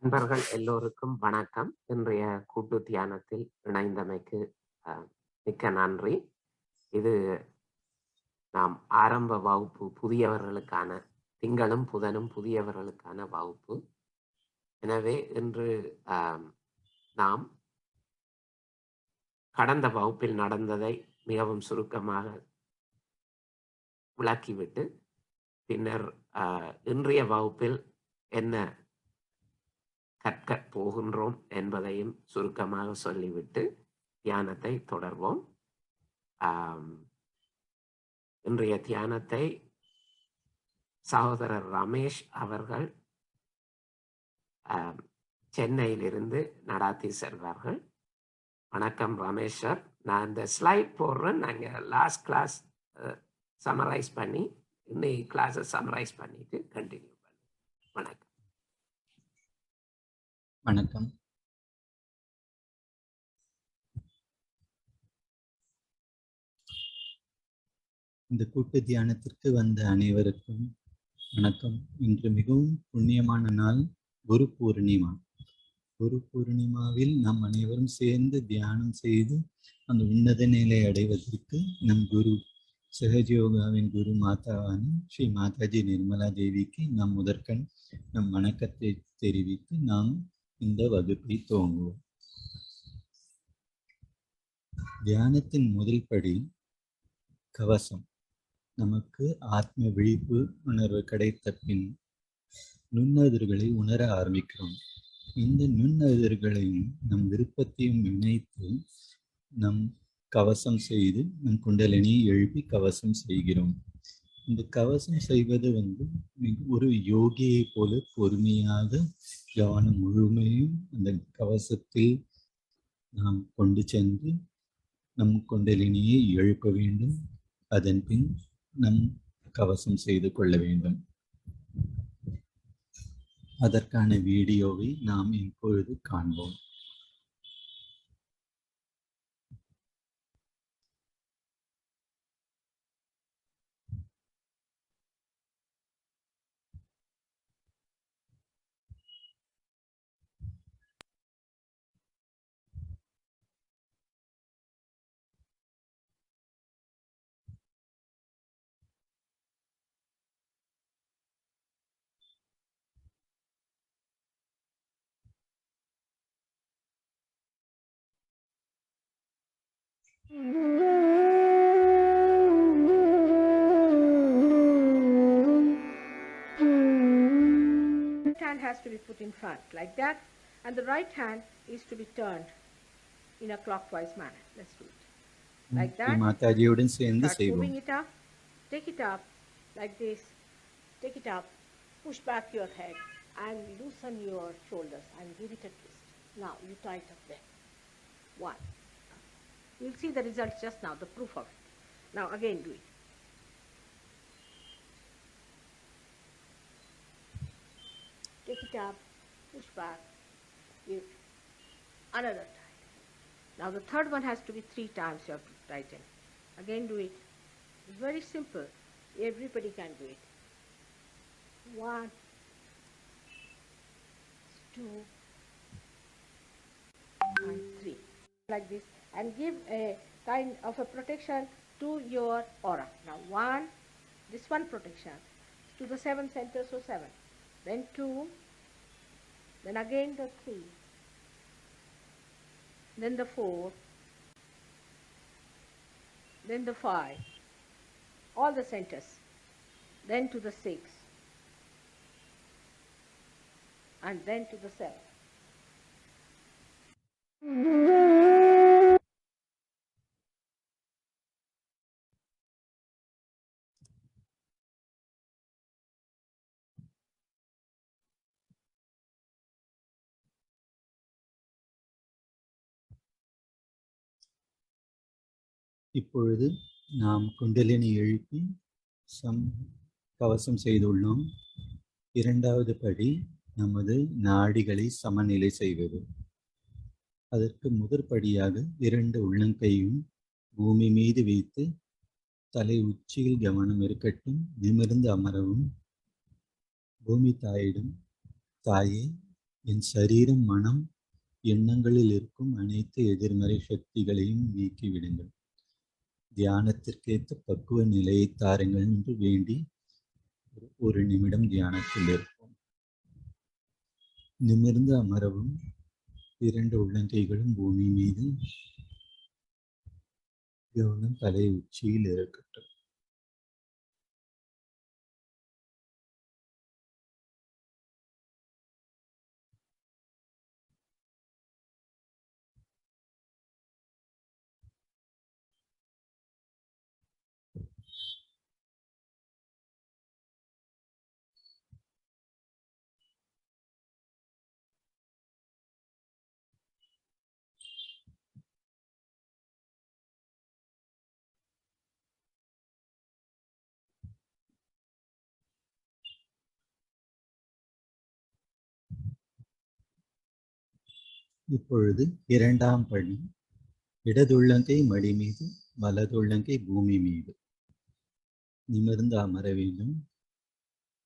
நண்பர்கள் எல்லோருக்கும் வணக்கம். இன்றைய கூட்டு தியானத்தில் இணைந்தமைக்கு மிக்க நன்றி. இது நாம் ஆரம்ப வகுப்பு புதியவர்களுக்கான திங்களும் புதனும் புதியவர்களுக்கான வகுப்பு. எனவே இன்று நாம் கடந்த வகுப்பில் நடந்ததை மிகவும் சுருக்கமாக விளக்கிவிட்டு பின்னர் இன்றைய வகுப்பில் என்ன கற்கப் போகின்றோம் என்பதையும் சுருக்கமாக சொல்லிவிட்டு தியானத்தை தொடர்வோம். இன்றைய தியானத்தை சகோதரர் ரமேஷ் அவர்கள் சென்னையிலிருந்து நடாத்தி செல்வார்கள். வணக்கம் ரமேஷ் சார். நான் இந்த ஸ்லைட் போடுறேன். நாங்கள் லாஸ்ட் கிளாஸ் சமரைஸ் பண்ணி இன்னைக்கு கிளாஸை சமரைஸ் பண்ணிட்டு கண்டினியூ பண்ணி. வணக்கம். வணக்கம். இந்த கூட்டு தியானத்திற்கு வந்த அனைவருக்கும் வணக்கம். இன்று மிகவும் புண்ணியமான நாள், குரு பூர்ணிமா. குரு பூர்ணிமாவில் நாம் அனைவரும் சேர்ந்து தியானம் செய்து அந்த உன்னத நிலை அடைவதற்கு நம் குரு சஹஜயோகாவின் குரு மாதாவான ஸ்ரீ மாதாஜி நிர்மலா தேவிக்கு நாம் முதற்கண் நம் வணக்கத்தை தெரிவித்து நாம் இந்த வகுப்பை துவங்குவோம். தியானத்தின் முதல் படி கவசம். நமக்கு ஆத்ம விழிப்பு உணர்வு கிடைத்த பின் நுண்ணதிர்களை உணர ஆரம்பிக்கிறோம். இந்த நுண்ணதிர்களையும் நம் விருப்பத்தையும் இணைத்து நம் கவசம் செய்து நம் குண்டலினியை எழுப்பி கவசம் செய்கிறோம். இந்த கவசம் செய்வது ஒரு யோகியை போல பொறுமையாக கவனம் முழுமையும் அந்த கவசத்தில் நாம் கொண்டு சென்று நம் குண்டலினியை எழுப்ப வேண்டும். அதன் பின் நம் கவசம் செய்து கொள்ள வேண்டும். அதற்கான வீடியோவை நாம் இப்பொழுது காண்போம். Hand has to be put in front like that, and the right hand is to be turned in a clockwise manner. Let's do it like that. Start moving it up. Take it up like this. Take it up. Push back your head and loosen your shoulders and give it a twist. Now you tight up there. One. You'll see the result just now, the proof of it. Now again do it. Take it up, push back, give another time. Now the third one has to be 3 times you have to tighten. Again do it. It's very simple. Everybody can do it. 1, 2, and 3. Like this. And give a kind of a protection to your aura. Now 1, this one protection to the 7 centers, so 7. Then 2, then again the 3, then the 4, then the 5, all the centers, then to the 6, and then to the 7. இப்பொழுது நாம் குண்டலினி எழுப்பி கவசம் செய்துள்ளோம். இரண்டாவது படி நமது நாடிகளை சமநிலை செய்வது. அதற்கு முதற்படியாக 2 உள்ளங்கையும் பூமி மீது வைத்து தலை உச்சியில் கவனம் இருக்கட்டும். நிமிர்ந்து அமரவும். பூமி தாயிடம், தாயே என் சரீரம், மனம், எண்ணங்களில் இருக்கும் அனைத்து எதிர்மறை சக்திகளையும் நீக்கிவிடுங்கள். தியானத்திற்கேற்ற பக்குவ நிலையை தாருங்கள் என்று வேண்டி ஒரு நிமிடம் தியானத்தில் இருப்போம். நிமிர்ந்து அமரவும். 2 உள்ளங்கைகளும் பூமி மீது. கவனம் தலை உச்சியில் இருக்கட்டும். இப்பொழுது 2ஆம் படி. இடதுள்ளங்கை மடி மீது, வலதுள்ளங்கை பூமி மீது. நிமிர்ந்து அமர வேண்டும்.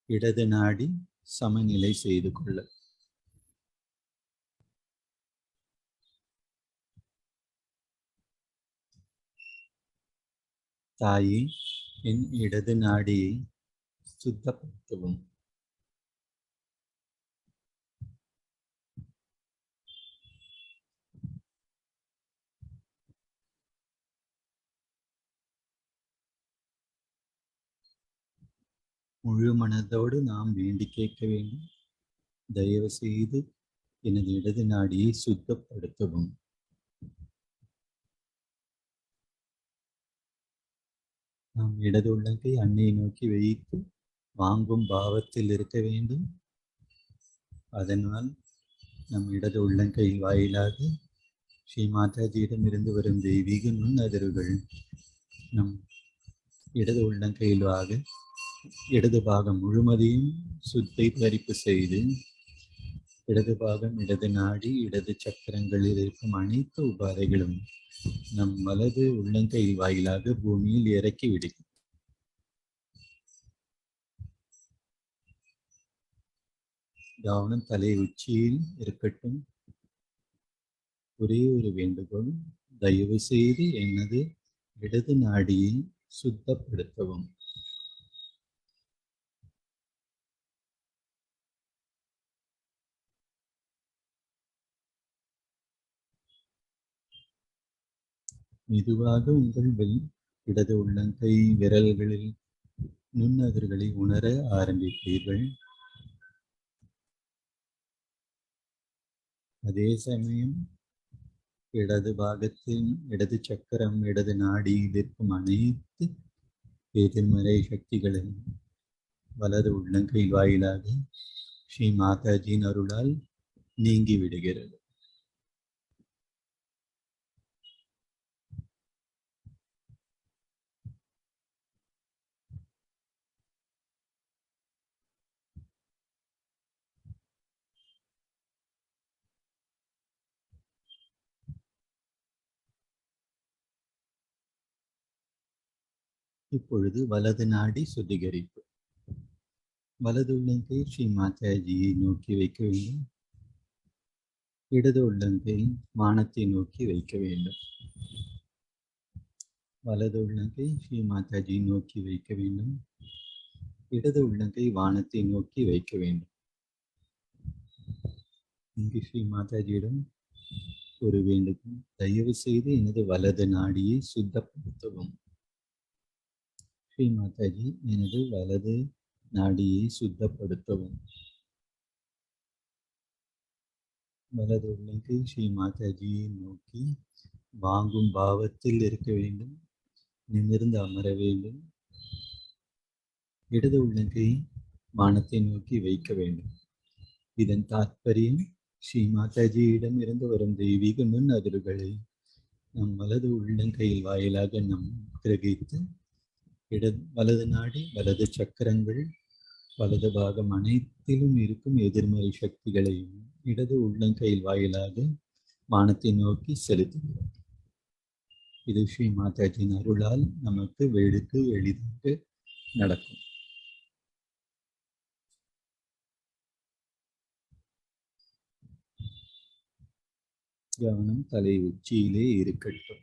இடது நாடி சமநிலை செய்து கொள்ள. தாயே, என் இடது நாடியை சுத்தப்படுத்தவும். முழு மனதோடு நாம் வேண்டி கேட்க வேண்டும். தயவு செய்து எனது இடது நாடியை சுத்தப்படுத்தவும். நாம் இடது உள்ளங்கை அன்னையை நோக்கி வைத்து வாங்கும் பாவத்தில் இருக்க வேண்டும். அதனால் நம் இடது உள்ளங்கை வாயிலாக ஸ்ரீ மாதாஜியிடமிருந்து வரும் தெய்வீக நுண்ணதிர்வுகள் நம் இடது உள்ளங்கையிலாக இடது பாகம் முழுவதையும் சுத்திகரிப்பு செய்து, இடது பாகம், இடது நாடி, இடது சக்கரங்களில் இருக்கும் அனைத்து உபாதைகளும் நம் வலது உள்ளங்கை வாயிலாக பூமியில் இறக்கி விடும். கவனம் தலை உச்சியில் இருக்கட்டும். ஒரே ஒரு வேண்டுகோள், தயவு செய்து எனது இடது நாடியை சுத்தப்படுத்தவும். மெதுவாக உங்கள் இடது உள்ளங்கை விரல்களில் நுண்ணதிர்களை உணர ஆரம்பிப்பீர்கள். அதே சமயம் இடது பாகத்தின் இடது சக்கரம், இடது நாடியில் இருக்கும் அனைத்து எதிர்மறை சக்திகளும் வலது உள்ளங்கை வாயிலாக ஸ்ரீ மாதாஜியின் அருளால் நீங்கி விடுகிறது. இப்பொழுது வலது நாடி சுத்திகரிப்பு. வலது உள்ளங்கை ஸ்ரீ மாதாஜியை நோக்கி வைக்க வேண்டும். இடது உள்ளங்கை வானத்தை நோக்கி வைக்க வேண்டும். வலது உள்ளங்கை ஸ்ரீ மாதாஜியை நோக்கி வைக்க வேண்டும். இடது உள்ளங்கை வானத்தை நோக்கி வைக்க வேண்டும். இங்கு ஸ்ரீ மாதாஜியிடம் ஒரு வேண்டுகோள், தயவு செய்து எனது வலது நாடியை சுத்தப்படுத்தவும். ஸ்ரீ மாதாஜி, எனது வலது நாடியை சுத்தப்படுத்தவும். வலது உள்ளங்கை ஸ்ரீ மாதாஜியை நோக்கி வாங்கும் பாவத்தில் இருக்க வேண்டும். நிமிர்ந்து அமர வேண்டும். இடது உள்ளங்கை வானத்தை நோக்கி வைக்க வேண்டும். இதன் தாற்பயம், ஸ்ரீ மாதாஜியிடம் இருந்து வரும் தெய்வீக நுண் அதிர்வுகளை நம் வலது உள்ளங்கையில் வாயிலாக நாம் கிரகித்து, வலது நாடி, வலது சக்கரங்கள், வலது பாகம் அனைத்திலும் இருக்கும் எதிர்மறை சக்திகளையும் இடது உள்ளங்கையில் வாயிலாக வானத்தை நோக்கி செலுத்துகிறோம். இது ஸ்ரீ மாதாஜியின் அருளால் நமக்கு வெளுக்கு எளிதாக நடக்கும். . கவனம் தலை உச்சியிலே இருக்கட்டும்.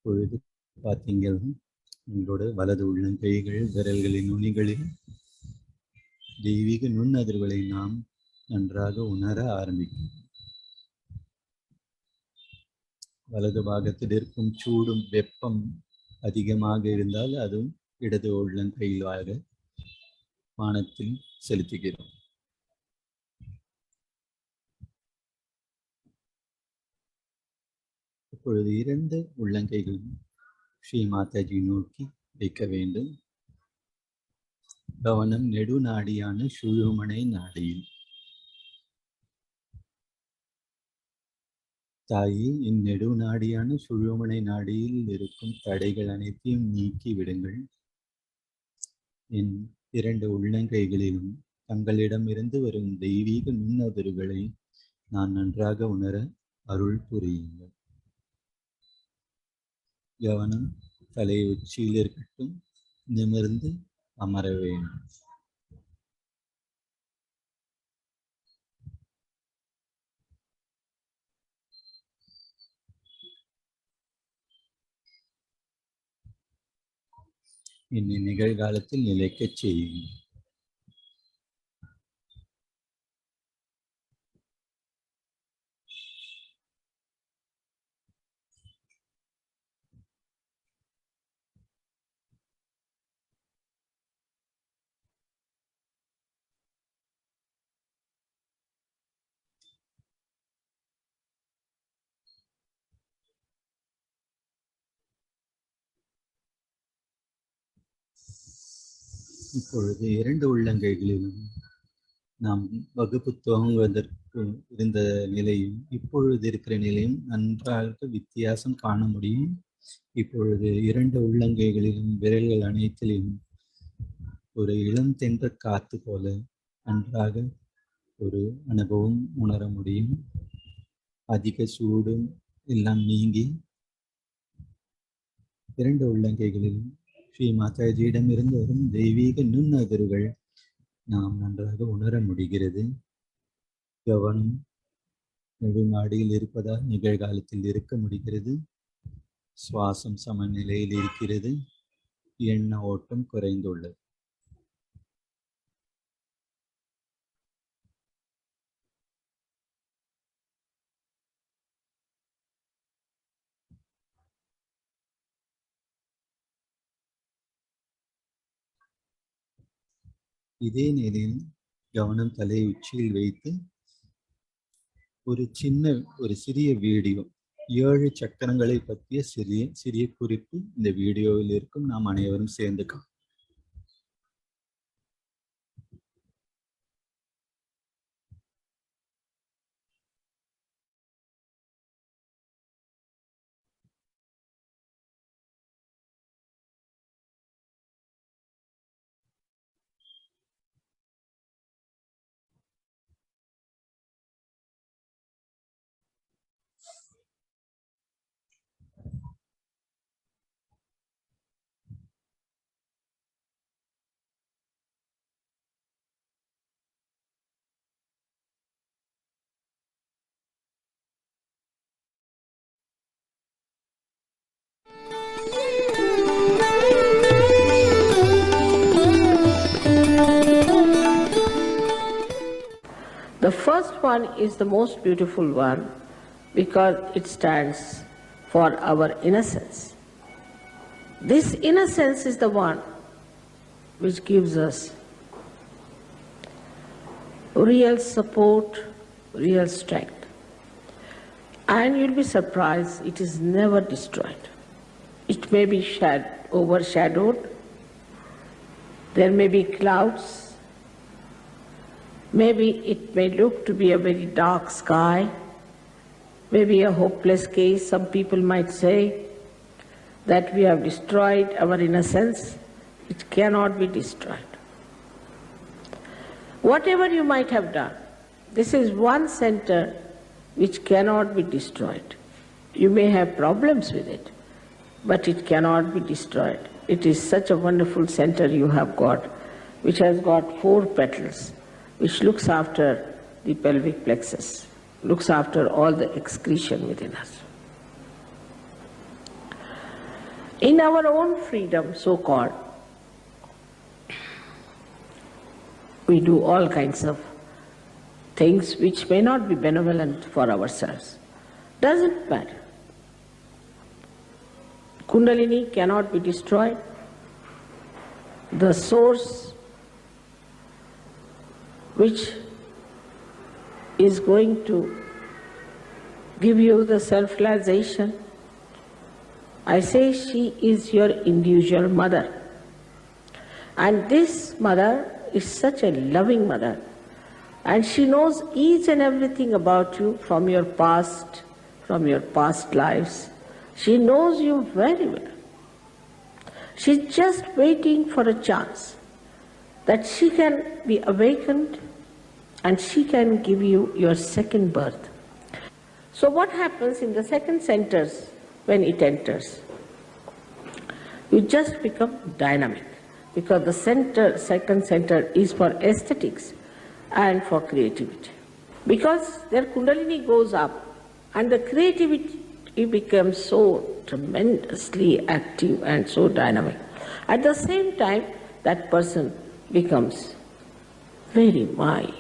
பொழுது பார்த்தீங்கன்னா உங்களோட வலது உள்ளங்கைகள் விரல்களின் நுனிகளில் தெய்வீக நுண்ணதிர்வுகளை நாம் நன்றாக உணர ஆரம்பிக்கும். வலது பாகத்தில் இருக்கும் சூடும் வெப்பம் அதிகமாக இருந்தால் அதுவும் இடது உள்ளங்கையிலாக வானத்தில் செலுத்துகிறோம். இப்பொழுது 2 உள்ளங்கைகளும் ஸ்ரீ மாதாஜி நோக்கி வைக்க வேண்டும். கவனம் நெடுநாடியான சுழுமுனை நாடியில். தாயே, என் நெடுநாடியான சுழுமுனை நாடியில் இருக்கும் தடைகள் அனைத்தையும் நீக்கி விடுங்கள். என் 2 உள்ளங்கைகளிலும் தங்களிடமிருந்து வரும் தெய்வீக நுண்ணதிர்வுகளை நான் நன்றாக உணர அருள் புரியுங்கள். கவனம் தலை உச்சியில் இருக்கட்டும். நிமிர்ந்து அமர வேண்டும். என்னை நிகழ்காலத்தில் நிலைக்கச் செய்யுங்கள். இப்பொழுது 2 உள்ளங்கைகளிலும் நாம் வகுப்பு துவங்குவதற்கு இருந்த நிலையும் இப்பொழுது இருக்கிற நிலையும் நன்றாக வித்தியாசம் காண முடியும். இப்பொழுது 2 உள்ளங்கைகளிலும் விரல்கள் அனைத்திலும் ஒரு இளம் தென்ற காத்து போல நன்றாக ஒரு அனுபவம் உணர முடியும். அதிக சூடும் எல்லாம் நீங்கி 2 உள்ளங்கைகளிலும் ஸ்ரீ மாதாஜியிடமிருந்து வரும் தெய்வீக நுண்ணதிர்வுகள் நாம் நன்றாக உணர முடிகிறது. கவனம் நெடுநாடியில் இருப்பதால் நிகழ்காலத்தில் இருக்க முடிகிறது. சுவாசம் சமநிலையில் இருக்கிறது. எண்ண ஓட்டம் குறைந்துள்ளது. இதே நிலையில் கவனம் தலை உச்சியில் வைத்து ஒரு சிறிய வீடியோ 7 சக்கரங்களை பற்றிய சிறிய குறிப்பு இந்த வீடியோவில் இருக்கும். நாம் அனைவரும் சேர்ந்து The first one is the most beautiful one because it stands for our innocence. This innocence is the one which gives us real support, real strength. And you'll be surprised, it is never destroyed. It may be overshadowed, there may be clouds, maybe it may look to be a very dark sky, maybe a hopeless case. Some people might say that we have destroyed our innocence. It cannot be destroyed. Whatever you might have done, this is one center which cannot be destroyed. You may have problems with it, but it cannot be destroyed. It is such a wonderful center you have got, which has got 4 petals, which looks after the pelvic plexus, looks after all the excretion within us. In our own freedom, so-called, we do all kinds of things which may not be benevolent for ourselves. Doesn't matter. Kundalini cannot be destroyed. The source which is going to give you the self-realization, I say she is your individual mother. And this mother is such a loving mother. And she knows each and everything about you from your past lives. She knows you very well. She's just waiting for a chance that she can be awakened and she can give you your second birth. So what happens in the second centers when it enters? You just become dynamic, because the second center is for aesthetics and for creativity. Because their Kundalini goes up and the creativity becomes so tremendously active and so dynamic. At the same time, that person becomes very mild,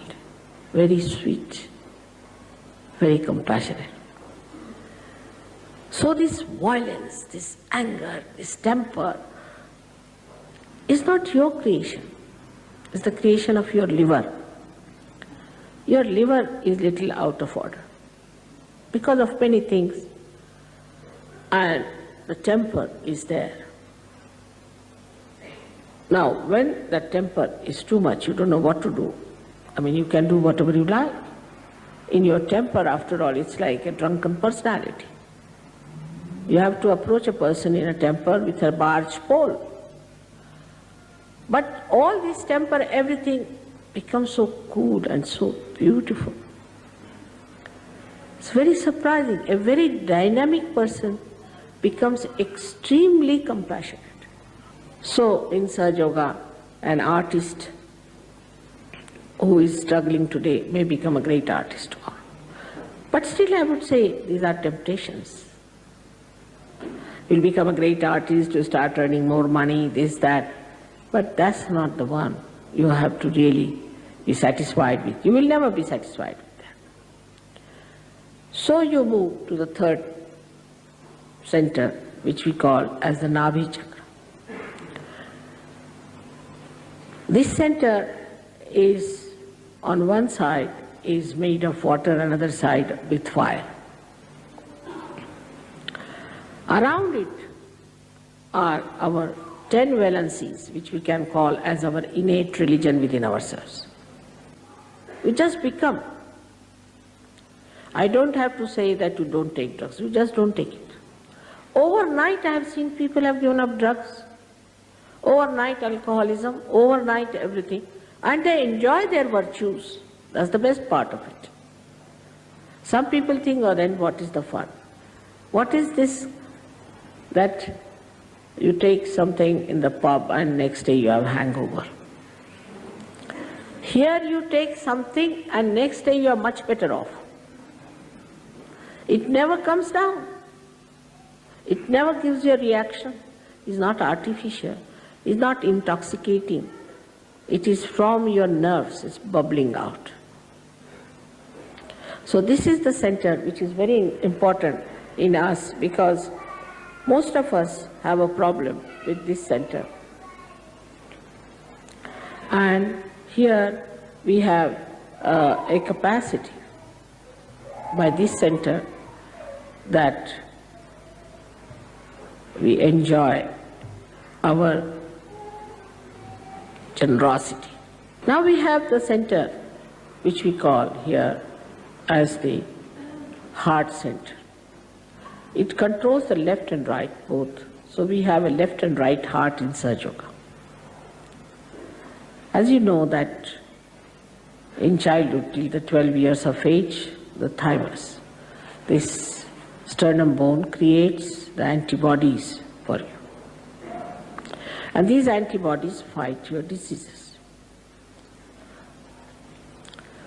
very sweet, very compassionate. So this violence, this anger, this temper is not your creation. It's the creation of your liver. Your liver is little out of order because of many things, and the temper is there. Now, when the temper is too much, you don't know what to do. I mean, you can do whatever you like. In your temper, after all, it's like a drunken personality. You have to approach a person in a temper with a barge pole. But all this temper, everything becomes so cool and so beautiful. It's very surprising. A very dynamic person becomes extremely compassionate. So in Sahaja Yoga, an artist who is struggling today may become a great artist tomorrow. But still I would say these are temptations. You'll become a great artist, you start earning more money, this, that. But that's not the one you have to really be satisfied with. You will never be satisfied with that. So you move to the third center, which we call as the Nabhi Chakra. This center is, on one side, is made of water, another side with fire. Around it are our 10 valencies, which we can call as our innate religion within ourselves. We just become. I don't have to say that you don't take drugs, you just don't take it. Overnight I have seen people have given up drugs, overnight alcoholism, overnight everything, and they enjoy their virtues. That's the best part of it. Some people think, oh, then what is the fun? What is this that you take something in the pub and next day you have hangover? Here you take something and next day you are much better off. It never comes down. It never gives you a reaction. It's not artificial. It's not intoxicating. It is from your nerves. It's bubbling out. So this is the center which is very important in us, because most of us have a problem with this center. And here we have a capacity by this center that we enjoy our generosity. Now we have the center which we call here as the heart center. It controls the left and right both. So we have a left and right heart in Sahaja Yoga. As you know that in childhood till the 12 years of age, the thymus, this sternum bone creates the antibodies for you. And these antibodies fight your diseases.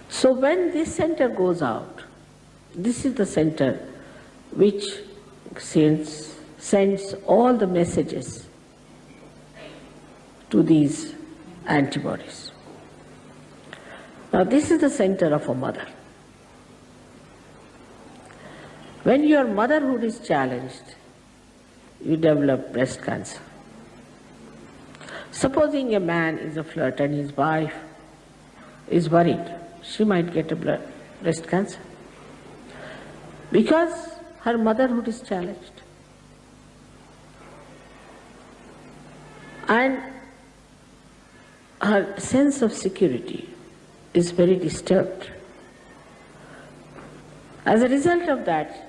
So when this center goes out, this is the center which sends all the messages to these antibodies. Now this is the center of a mother. When your motherhood is challenged, you develop breast cancer. Supposing a man is a flirt and his wife is worried, she might get a breast cancer because her motherhood is challenged. And her sense of security is very disturbed. As a result of that,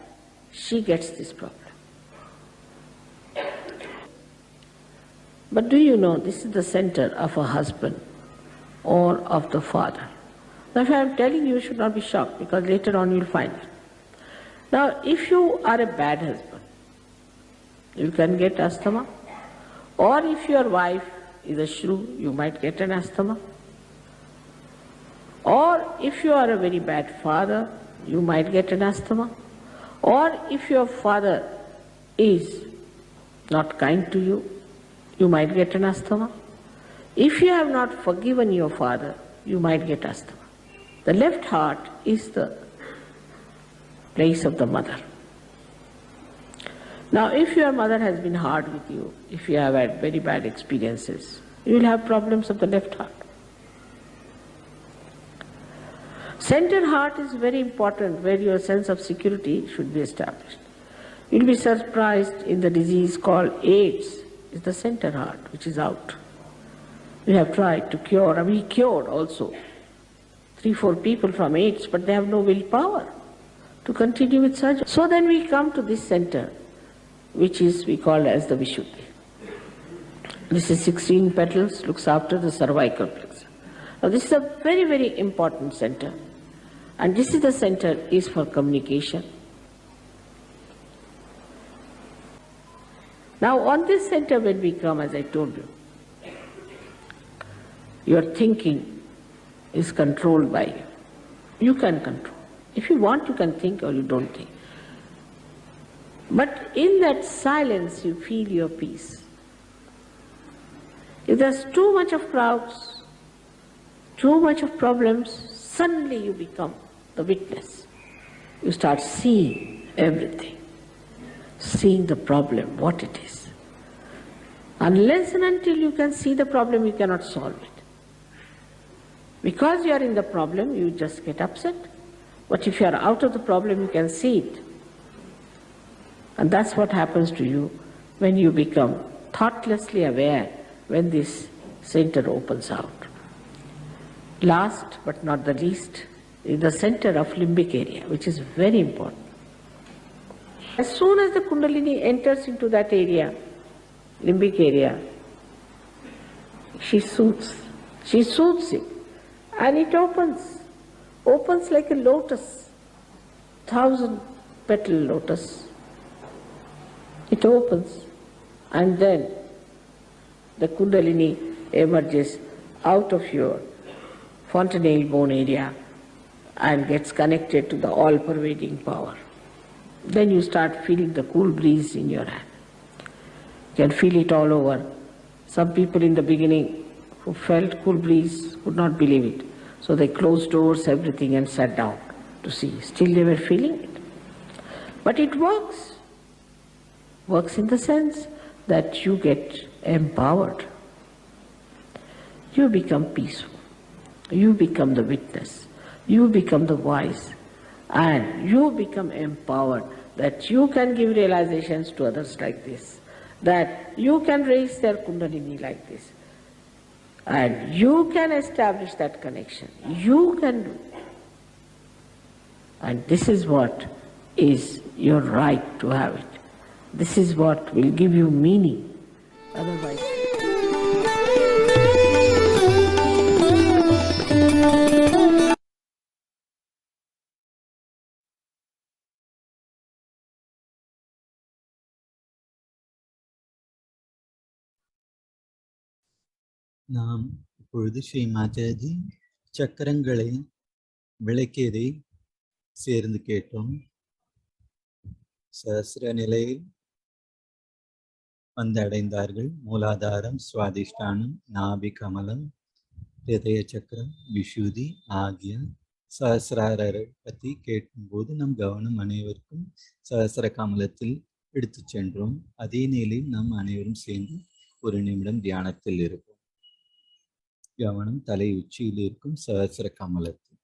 she gets this problem. But do you know this is the center of a husband or of the father? Now if I am telling you, you should not be shocked because later on you will find it. Now if you are a bad husband, you can get asthma, or if your wife is a shrew, you might get an asthma, or if you are a very bad father, you might get an asthma, or if your father is not kind to you, you might get an asthma. If you have not forgiven your father, you might get asthma. The left heart is the place of the mother. Now, if your mother has been hard with you, if you have had very bad experiences, you will have problems of the left heart. Center heart is very important, where your sense of security should be established. You will be surprised in the disease called AIDS. Is the center heart, which is out. We have tried to cure, and we cured also 3-4 people from AIDS, but they have no willpower to continue with surgery. So then we come to this center, which is we call as the Vishuddhi. This is 16 petals, looks after the cervical plexus. Now this is a very, very important center, and this is the center is for communication. Now on this center when we come, as I told you, your thinking is controlled by you. You can control. If you want, you can think, or you don't think. But in that silence, you feel your peace. If there's too much of crowds, too much of problems, suddenly you become the witness. You start seeing everything, seeing the problem, what it is. Unless and until you can see the problem, you cannot solve it. Because you are in the problem, you just get upset. But if you are out of the problem, you can see it. And that's what happens to you when you become thoughtlessly aware when this center opens out. Last but not the least is the center of limbic area, which is very important. As soon as the Kundalini enters into that area, limbic area, she soothes it, and it opens like a lotus, 1,000-petal lotus. It opens, and then the Kundalini emerges out of your fontanelle bone area and gets connected to the all-pervading power. Then you start feeling the cool breeze in your hand. You can feel it all over. Some people in the beginning who felt cool breeze could not believe it. So they closed doors, everything, and sat down to see. Still they were feeling it. But it works. Works in the sense that you get empowered. You become peaceful. You become the witness. You become the wise. And you become empowered that you can give realizations to others like this. That you can raise their Kundalini like this. And you can establish that connection. You can do. And this is what is your right to have it. This is what will give you meaning. Otherwise... நாம் இப்பொழுது ஸ்ரீ மாதாஜி சக்கரங்களை விளக்கியதை சேர்ந்து கேட்டோம். சஹஸ்ர நிலையில் வந்து அடைந்தார்கள். மூலாதாரம், சுவாதிஷ்டானம், நாபி கமலம், ஹிருதய சக்கரம், விஷுதி ஆகிய சஹசிராரரை பற்றி கேட்கும்போது நம் கவனம் அனைவருக்கும் சஹசிர கமலத்தில் எடுத்து சென்றோம். அதே நிலையில் நாம் அனைவரும் சேர்ந்து ஒரு நிமிடம் தியானத்தில் இருப்போம். கவனம் தலை உச்சியில் இருக்கும் சஹசிர கமலத்தில்.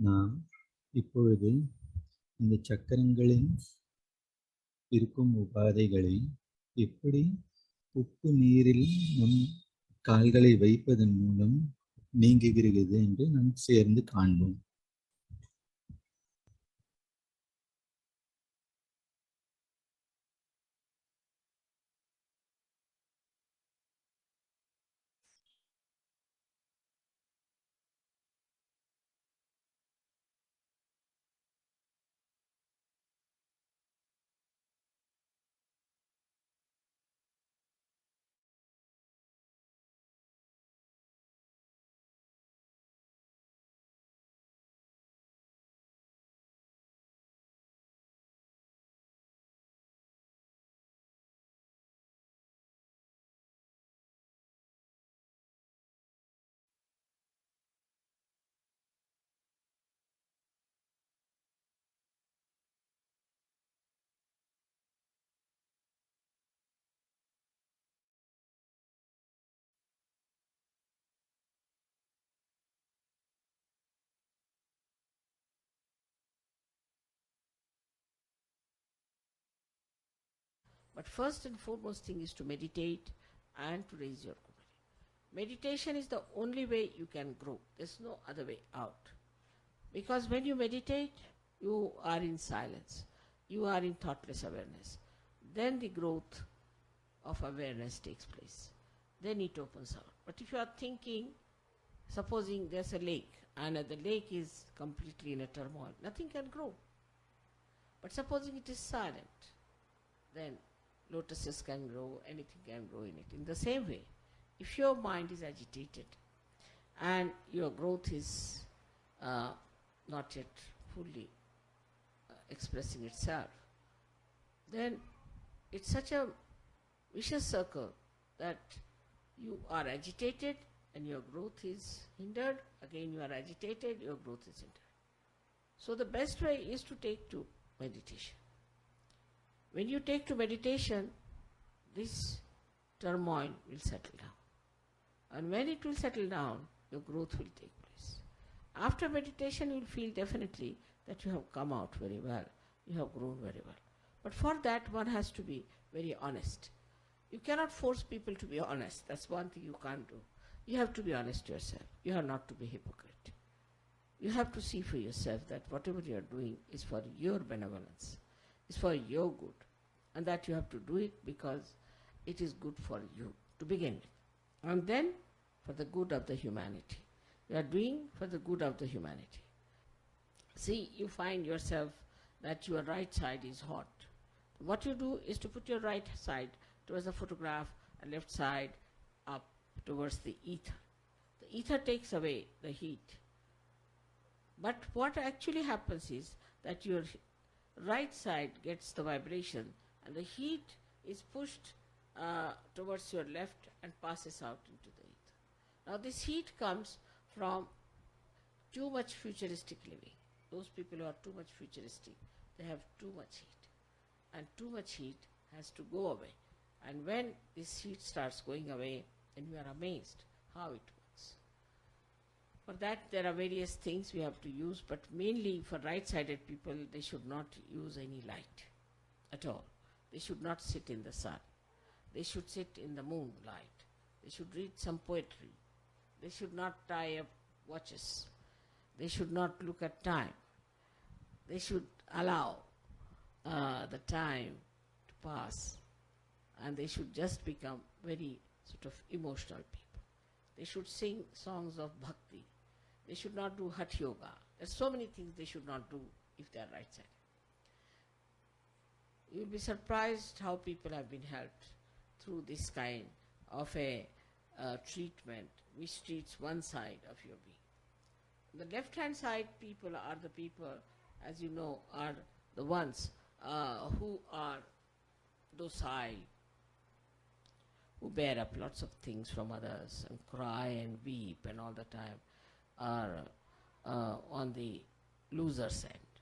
நாம் இப்பொழுது இந்த சக்கரங்களின் இருக்கும் உபாதைகளை எப்படி உப்பு நீரில் நம் கால்களை வைப்பதன் மூலம் நீங்குகிறது என்று நாம் சேர்ந்து காண்போம். But first and foremost thing is to meditate and to raise your Kundalini. Meditation is the only way you can grow. There's no other way out. Because when you meditate, you are in silence. You are in thoughtless awareness. Then the growth of awareness takes place. Then it opens out. But if you are thinking, supposing there's a lake and the lake is completely in a turmoil, nothing can grow. But supposing it is silent, then lotuses can grow, anything can grow in it. In the same way, if your mind is agitated and your growth is not yet fully expressing itself, then it's such a vicious circle that you are agitated and your growth is hindered. Again you are agitated, your growth is hindered. So the best way is to take to meditation. When you take to meditation, this turmoil will settle down. And when it will settle down, your growth will take place. After meditation, you will feel definitely that you have come out very well. You have grown very well. But for that, one has to be very honest. You cannot force people to be honest. That's one thing you can't do. You have to be honest to yourself. You are not to be hypocrite. You have to see for yourself that whatever you are doing is for your benevolence. It's for your good, and that you have to do it because it is good for you to begin with, and then for the good of the humanity. You are doing for the good of the humanity. See, you find yourself that your right side is hot. What you do is to put your right side towards the photograph and left side up towards the ether. The ether takes away the heat. But what actually happens is that your right side gets the vibration and the heat is pushed towards your left and passes out into the ether. Now this heat comes from too much futuristic living. Those people who are too much futuristic, they have too much heat. And too much heat has to go away. And when this heat starts going away, then you are amazed how it works. For that there are various things we have to use, but mainly for right-sided people, they should not use any light at all. They should not sit in the sun. They should sit in the moonlight. They should read some poetry. They should not tie up watches. They should not look at time. They should allow the time to pass, and they should just become very sort of emotional people. They should sing songs of bhakti. They should not do Hatha Yoga. There's so many things they should not do if they are right-sided. You will be surprised how people have been helped through this kind of a treatment which treats one side of your being. The left-hand side people are the people, as you know, are the ones who are docile, who bear up lots of things from others and cry and weep and all the time, are on the loser's end.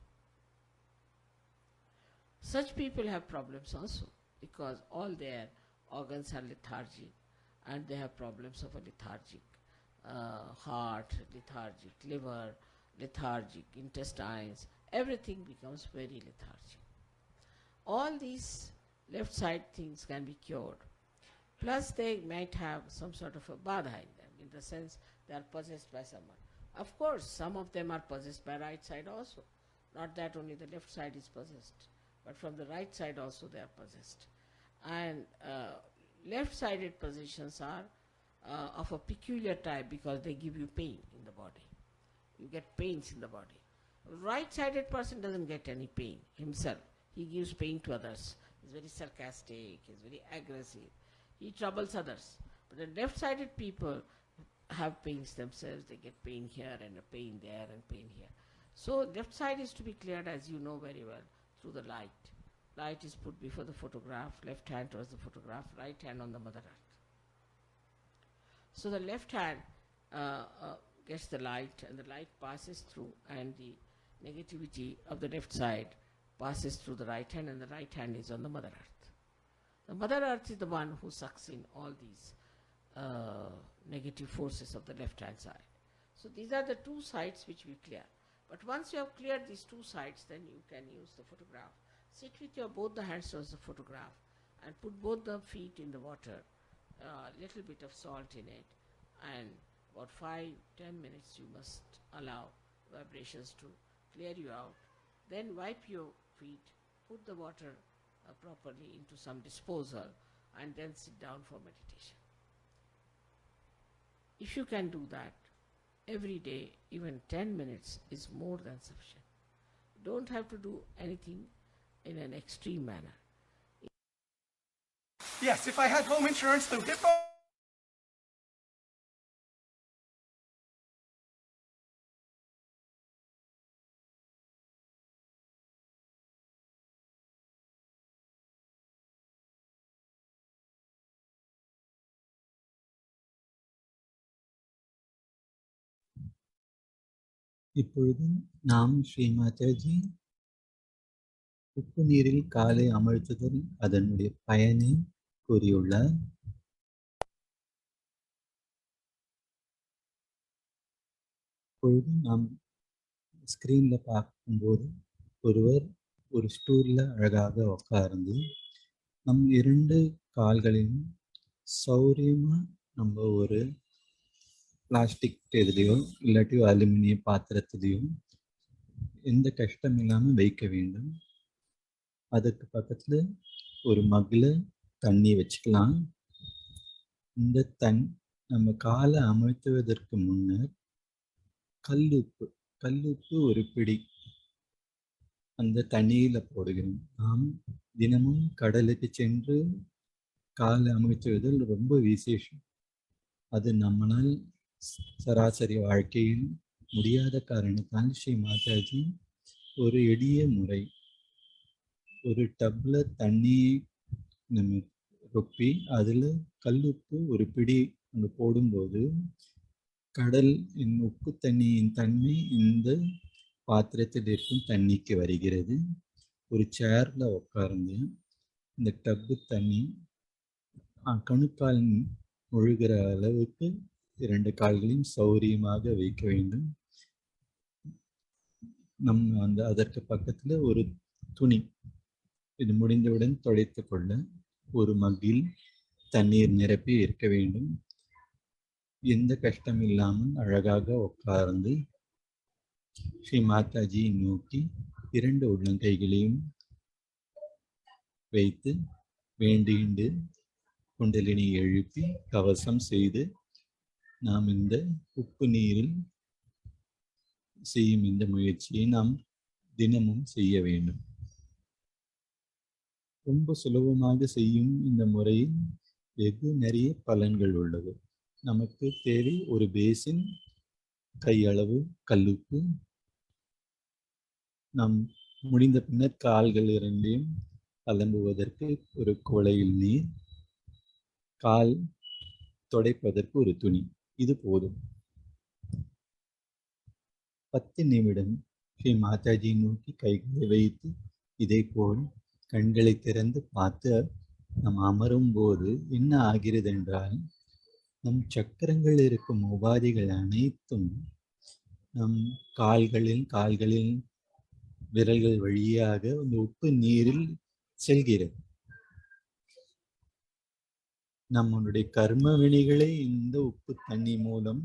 Such people have problems also because all their organs are lethargic and they have problems of a lethargic heart, lethargic liver, lethargic, intestines, everything becomes very lethargic. All these left side things can be cured. Plus they might have some sort of a badha in them, in the sense they are possessed by someone. Of course, some of them are possessed by right side also. Not that only the left side is possessed, but from the right side also they are possessed. And left-sided possessions are of a peculiar type because they give you pain in the body. You get pains in the body. A right-sided person doesn't get any pain himself. He gives pain to others. He's very sarcastic, he's very aggressive. He troubles others. But the left-sided people have pains themselves. They get pain here and a pain there and pain here. So left side is to be cleared, as you know very well, through the light. Light is put before the photograph, left hand towards the photograph, right hand on the Mother Earth. So the left hand gets the light, and the light passes through, and the negativity of the left side passes through the right hand, and the right hand is on the Mother Earth. The Mother Earth is the one who sucks in all these negative forces of the left hand side. So these are the two sides which we clear. But once you have cleared these two sides, then you can use the photograph. Sit with your both the hands towards the photograph and put both the feet in the water, little bit of salt in it, and about 5-10 minutes you must allow vibrations to clear you out. Then wipe your feet, put the water properly into some disposal, and then sit down for meditation. If you can do that every day, even 10 minutes is more than sufficient. You don't have to do anything in an extreme manner. Yes, if I had home insurance through Hippo. இப்பொழுது நாம் ஸ்ரீ மாதாஜி உப்பு நீரில் காலை அமழ்த்துதல் அதனுடைய பயனை கூறியுள்ளார். இப்பொழுது நாம் ஸ்கிரீன்ல பார்க்கும்போது ஒருவர் ஒரு ஸ்டூல்ல அழகாக உட்கார்ந்து நம் 2 கால்களையும் சௌரியமா நம்ம ஒரு பிளாஸ்டிக் இதுலையோ இல்லாட்டி அலுமினிய பாத்திரத்திலையோ எந்த கஷ்டம் இல்லாம வைக்க வேண்டும். அதுக்கு பக்கத்துல ஒரு மக்ல தண்ணி வச்சுக்கலாம். இந்த நம்ம காலை அமழ்த்துவதற்கு முன்னர் கல்லுப்பு ஒரு பிடி அந்த தண்ணியில போடுகிறோம். நாம் தினமும் கடலுக்கு சென்று காலை அமழ்த்துவதில் ரொம்ப விசேஷம். அது நம்மளால் சராசரி வாழ்க்கையில் முடியாத காரணத்தால் ஸ்ரீ மாதாஜி ஒரு எளிய முறை, ஒரு டப்ல தண்ணியை நம்ம ரொப்பி அதில் கல்லுப்பு ஒரு பிடி அங்கே போடும்போது கடல் உப்பு தண்ணியின் தன்மை இந்த பாத்திரத்தில் இருக்கும் தண்ணிக்கு வருகிறது. ஒரு சேர்ல உட்கார்ந்து இந்த டப்பு தண்ணி கணுக்கால் முழுகிற அளவுக்கு 2 கால்களையும் சௌரியமாக வைக்க வேண்டும். நம்ம அதற்கு பக்கத்துல ஒரு துணி, இது முடிந்தவுடன் துடைத்து கொள்ள ஒரு மக்கில் தண்ணீர் நிரப்பி இருக்க வேண்டும். எந்த கஷ்டம் இல்லாமல் அழகாக உட்கார்ந்து ஸ்ரீ மாதாஜியை நோக்கி 2 உள்ளங்கைகளையும் வைத்து வேண்டிண்டு குண்டலினி எழுப்பி கவசம் செய்து நாம் இந்த உப்பு நீரில் செய்யும் இந்த முயற்சியை நாம் தினமும் செய்ய வேண்டும். ரொம்ப சுலபமாக செய்யும் இந்த முறையில் வெகு நிறைய பலன்கள் உள்ளது. நமக்கு தேவை ஒரு பேசின் கையளவு கல்லுப்பு. நாம் முடிந்த பின்னர் கால்கள் 2ஐயும் அலம்புவதற்கு ஒரு குவளையில் நீர், கால் துடைப்பதற்கு ஒரு துணி, இது போதும். 10 நிமிடம் ஸ்ரீ மாதாஜி நோக்கி கைகளை வைத்து இதை போல் கண்களை திறந்து பார்த்து நாம் அமரும் போது என்ன ஆகிறது என்றால் நம் சக்கரங்கள் இருக்கும் உபாதிகள் அனைத்தும் நம் கால்களில் விரல்கள் வழியாக அந்த உப்பு நீரில் செல்கிறது. நம்மளுடைய கர்ம வினைகளை இந்த உப்பு தண்ணி மூலம்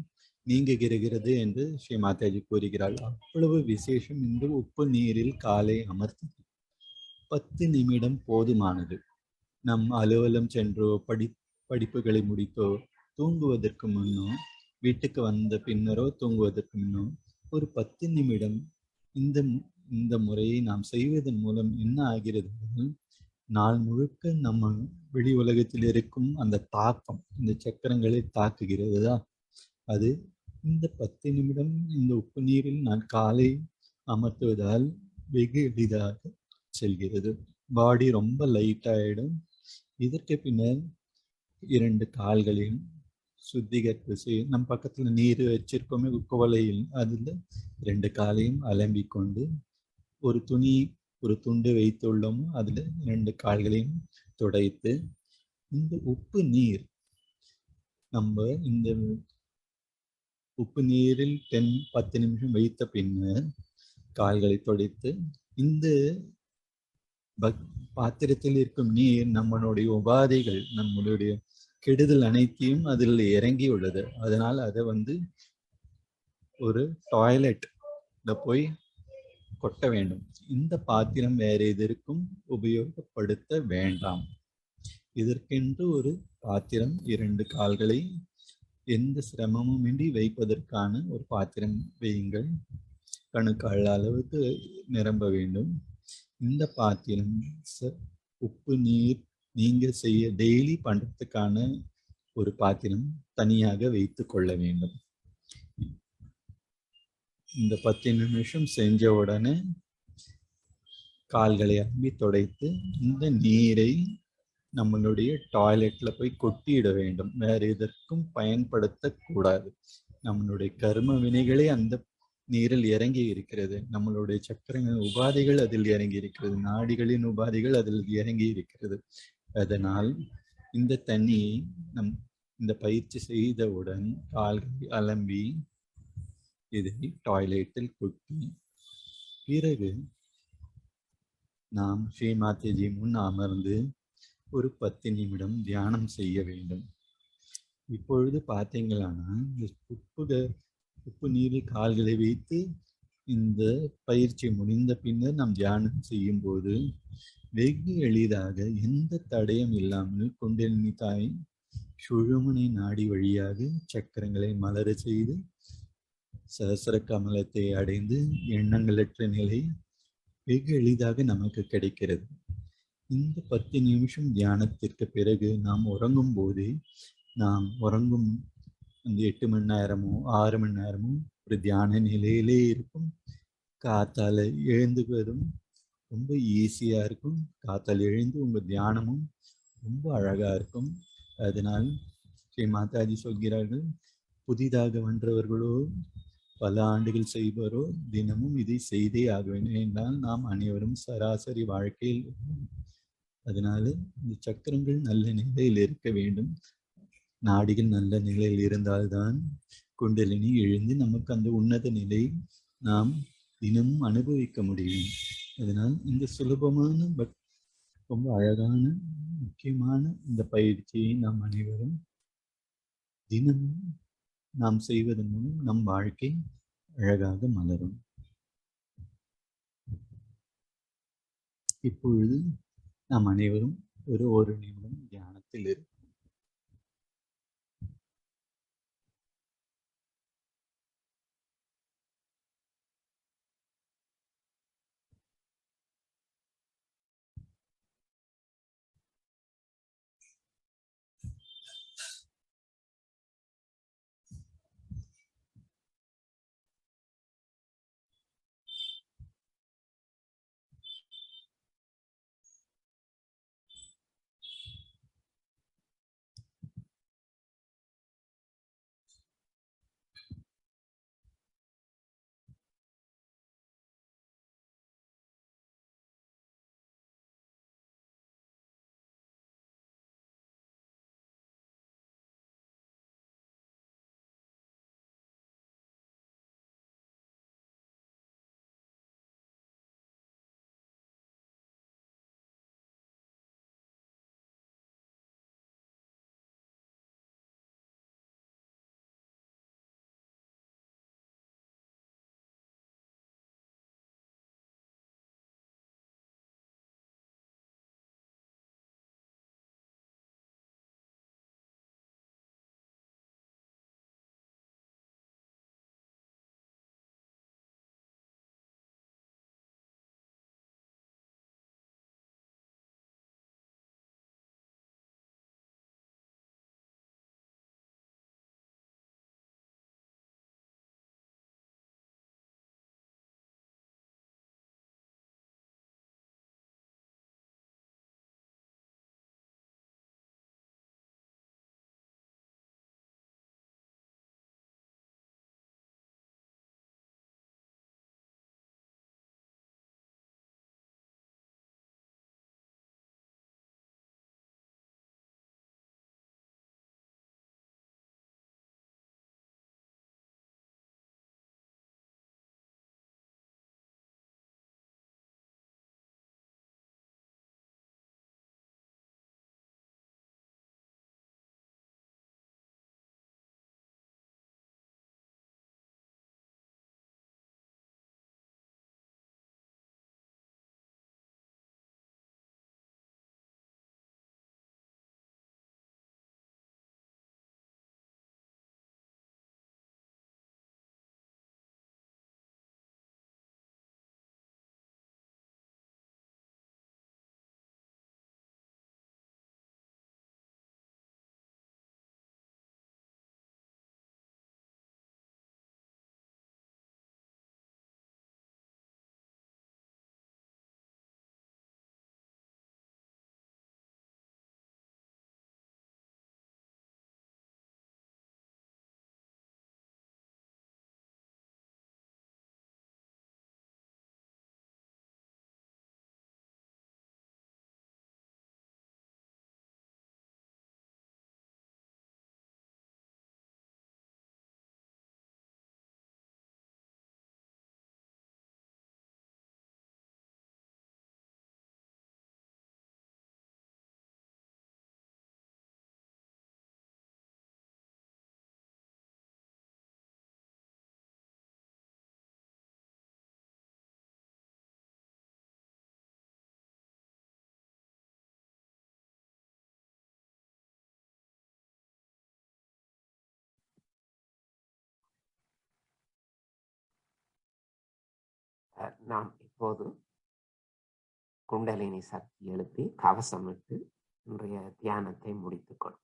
நீங்குகிறது என்று ஸ்ரீ மாதாஜி கூறுகிறாள். அவ்வளவு விசேஷம் இந்த உப்பு நீரில் காலை அமர்த்தி 10 நிமிடம் போதுமானது. நம் அலுவலம் சென்றோ படிப்புகளை முடித்தோ தூங்குவதற்கு முன்னோ வீட்டுக்கு வந்த பின்னரோ தூங்குவதற்கு முன்னோ ஒரு 10 நிமிடம் இந்த இந்த முறையை நாம் செய்வதன் மூலம் என்ன ஆகிறது, நாள் முழுக்க நம்ம வெளி உலகத்தில் இருக்கும் அந்த தாக்கம் இந்த சக்கரங்களை தாக்குகிறதா, அது இந்த 10 நிமிடம் இந்த உப்பு நீரில் நான் காலை அமர்த்துவதால் வெகு எளிதாக செல்கிறது. பாடி ரொம்ப லைட் ஆயிடும். இதற்கு பின்னர் 2 கால்களையும் சுத்திகரிப்பு செய்யும். நம் பக்கத்துல நீர் வச்சிருக்கோமே குவளையில், அதுல 2 காலையும் அலம்பிக் கொண்டு ஒரு துண்டு வைத்துள்ளோமோ அதுல 2 கால்களையும் துடைத்து இந்த உப்பு நீர் நம்ம இந்த உப்பு நீரில் 10 நிமிஷம் வைத்த பின்னர் கால்களை துடைத்து இந்த பாத்திரத்தில் இருக்கும் நீர் நம்மளுடைய உபாதைகள் நம்மளுடைய கெடுதல் அனைத்தையும் அதில் இறங்கி உள்ளது. அதனால் அதை ஒரு டாய்லெட்ல போய் கொட்ட வேண்டும். இந்த பாத்திரம் வேற எதற்கும் உபயோகப்படுத்த வேண்டாம். இதற்கென்று ஒரு பாத்திரம் 2 கால்களை எந்த சிரமமும் இன்றி வைப்பதற்கான ஒரு பாத்திரம் வையுங்கள். கணுக்கால் அளவுக்கு நிரம்ப வேண்டும். இந்த பாத்திரம் உப்பு நீர் நீங்க செய்ய டெய்லி பண்றதுக்கான ஒரு பாத்திரம் தனியாக வைத்து கொள்ள வேண்டும். இந்த 10 நிமிஷம் செஞ்ச உடனே கால்களை அம்பி துடைத்து இந்த நீரை நம்மளுடைய டாய்லெட்ல போய் கொட்டிட வேண்டும். வேற எதற்கும் பயன்படுத்தக்கூடாது. நம்மளுடைய கர்ம வினைகளே அந்த நீரில் இறங்கி இருக்கிறது. நம்மளுடைய சக்கரங்கள் உபாதைகள் அதில் இறங்கி இருக்கிறது. நாடிகளின் உபாதைகள் அதில் இறங்கி இருக்கிறது. அதனால் இந்த தண்ணியை இந்த பயிற்சி செய்தவுடன் கால்களை அலம்பி இதை டாய்லெட்டில் கொட்டி பிறகு நாம் ஸ்ரீ மாதாஜி முன் அமர்ந்து ஒரு 10 நிமிடம் தியானம் செய்ய வேண்டும். இப்பொழுது பார்த்தீங்களானா உப்பு நீரில் கால்களை வைத்து இந்த பயிற்சி முடிந்த பின்னர் நாம் தியானம் செய்யும் போது வெகு எளிதாக எந்த தடயம் இல்லாமல் குண்டலினி தாய் சுழுமுனை நாடி வழியாக சக்கரங்களை மலர செய்து சஹஸ்ர கமலத்தை அடைந்து எண்ணங்களற்ற நிலை வெகு எளிதாக நமக்கு கிடைக்கிறது. இந்த 10 நிமிஷம் தியானத்திற்கு பிறகு நாம் உறங்கும் போது நாம் உறங்கும் அந்த 8 மணி நேரமோ 6 மணி நேரமோ ஒரு தியான நிலையிலே இருக்கும். காத்தால எழுந்துவதும் ரொம்ப ஈஸியா இருக்கும். காத்தால் எழுந்து உங்க தியானமும் ரொம்ப அழகா இருக்கும். அதனால் ஸ்ரீ மாதாஜி சொல்கிறார்கள், புதிதாக வென்றவர்களோ பல ஆண்டுகள் செய்வாரோ தினமும் இதை செய்தே ஆக வேண்டும். என்றால் நாம் அனைவரும் சராசரி வாழ்க்கையில். அதனால இந்த சக்கரங்கள் நல்ல நிலையில் இருக்க வேண்டும். நாடிகள் நல்ல நிலையில் இருந்தால்தான் குண்டலினி எழுந்து நமக்கு அந்த உன்னத நிலை நாம் தினமும் அனுபவிக்க முடியும். அதனால் இந்த சுலபமான ரொம்ப அழகான முக்கியமான இந்த பயிற்சியை நாம் அனைவரும் தினமும் நாம் செய்வதன் மூலம் நம் வாழ்க்கை அழகாக மலரும். இப்பொழுது நாம் அனைவரும் ஒரு நிமிடம் தியானத்தில் இருக்கும். நாம் இப்போது குண்டலினி சக்தி எழுப்பி கவசமிட்டு இன்றைய தியானத்தை முடித்துக்கொள்வோம்.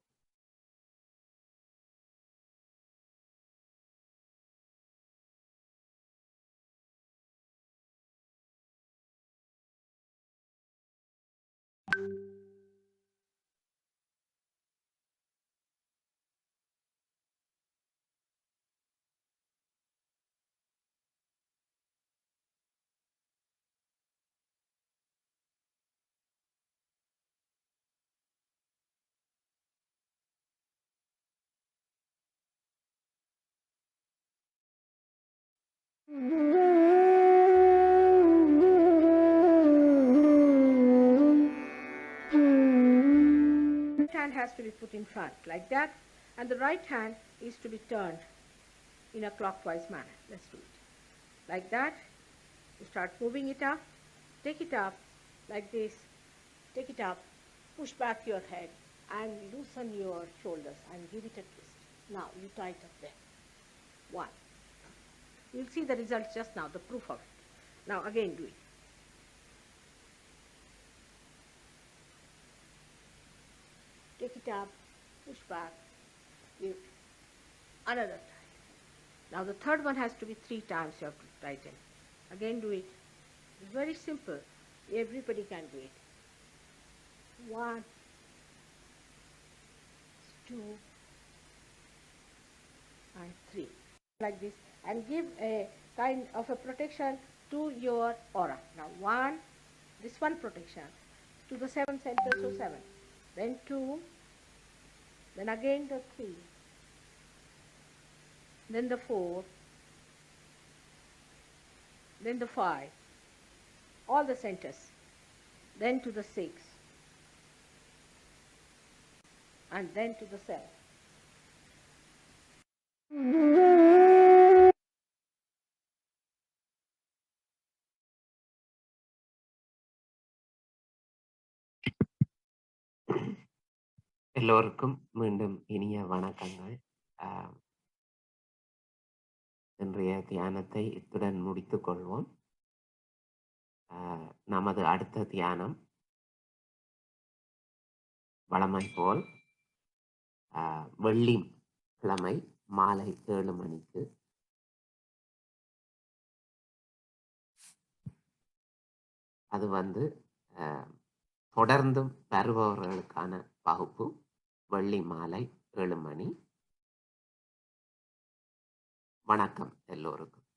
Hand has to be put in front like that, and the right hand is to be turned in a clockwise manner. Let's do it. Like that, you start moving it up, take it up like this, take it up, push back your head and loosen your shoulders and give it a twist. Now you tie it up there. One. You'll see the results just now, the proof of it. Now again do it. Take it up, push back, give another tie. Now the third one has to be 3 times you have to tighten. Again do it. It's very simple. Everybody can do it. 1, 2, and 3. Like this. And give a kind of a protection to your aura. Now this one protection to the 7 centers, so 7. Then 2, then again the 3, then the 4, then the 5, all the centers, then to the 6, and then to the 7. எல்லோருக்கும் மீண்டும் இனிய வணக்கங்கள். இன்றைய தியானத்தை இத்துடன் முடித்துக் கொள்வோம். நமது அடுத்த தியானம் வழமை போல் வெள்ளிக்கிழமை மாலை 7 மணிக்கு. அது தொடர்ந்தும் வருபவர்களுக்கான வகுப்பு வெள்ளி மாலை 7 மணி. வணக்கம் எல்லோருக்கும்.